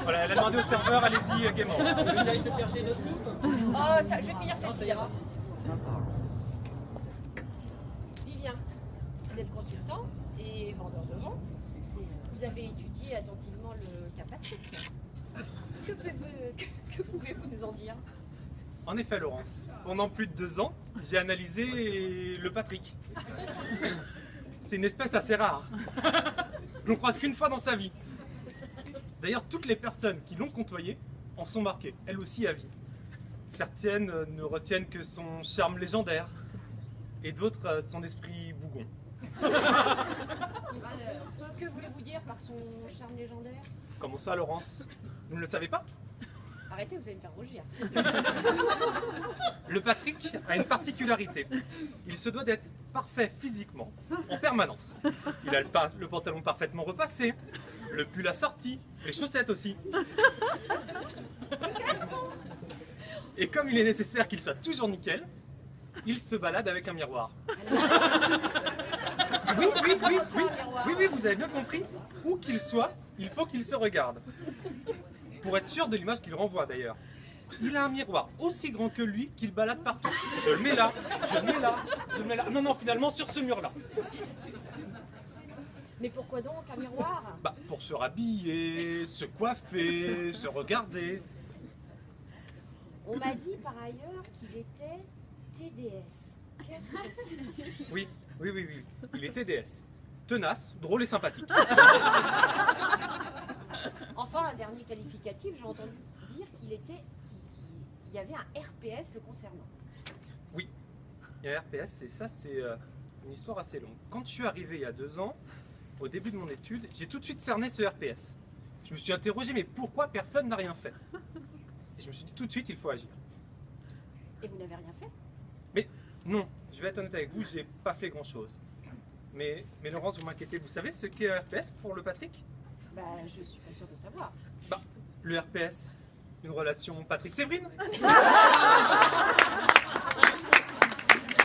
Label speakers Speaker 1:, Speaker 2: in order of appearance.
Speaker 1: Voilà, elle a demandé au serveur, allez-y gaiement.
Speaker 2: J'aille te chercher une autre coupe.
Speaker 3: Oh, ça, je vais finir celle-ci. Hein. Vivien, vous êtes consultant et vendeur de vent. Vous avez étudié attentivement le cas Patrick. Que pouvez-vous nous en dire?
Speaker 1: En effet, Laurence, pendant plus de 2 ans, j'ai analysé le Patrick. C'est une espèce assez rare. L'on croise qu'une fois dans sa vie. D'ailleurs, toutes les personnes qui l'ont côtoyé en sont marquées, elles aussi à vie. Certaines ne retiennent que son charme légendaire, et d'autres son esprit bougon.
Speaker 3: Que voulez-vous dire par son charme légendaire?
Speaker 1: Comment ça, Laurence? Vous ne le savez pas?
Speaker 3: Arrêtez, vous allez me faire rougir.
Speaker 1: Le Patrick a une particularité. Il se doit d'être parfait physiquement, en permanence. Il a le pantalon parfaitement repassé, le pull assorti, les chaussettes aussi. Et comme il est nécessaire qu'il soit toujours nickel, il se balade avec un miroir. Oui, vous avez bien compris. Où qu'il soit, il faut qu'il se regarde. Pour être sûr de l'image qu'il renvoie d'ailleurs. Il a un miroir aussi grand que lui qu'il balade partout. Je le mets là, je le mets là, je le mets là. Non, finalement sur ce mur-là.
Speaker 3: Mais pourquoi donc un miroir?
Speaker 1: Bah, pour se rhabiller, se coiffer, se regarder.
Speaker 3: On m'a dit par ailleurs qu'il était TDS. Qu'est-ce que ça signifie?
Speaker 1: Oui. Il est TDS. Tenace, drôle et sympathique.
Speaker 3: Enfin, un dernier qualificatif, j'ai entendu dire qu'il y avait un RPS le concernant.
Speaker 1: Oui, il y a un RPS et ça c'est une histoire assez longue. Quand je suis arrivé il y a 2 ans, au début de mon étude, j'ai tout de suite cerné ce RPS. Je me suis interrogé, mais pourquoi personne n'a rien fait? Et je me suis dit tout de suite, il faut agir.
Speaker 3: Et vous n'avez rien fait?
Speaker 1: Mais non, je vais être honnête avec vous, j'ai pas fait grand chose. Mais Laurence, vous m'inquiétez, vous savez ce qu'est un RPS pour le Patrick?
Speaker 3: Bah, je suis pas sûre de savoir.
Speaker 1: Bah, le RPS, une relation Patrick-Séverine.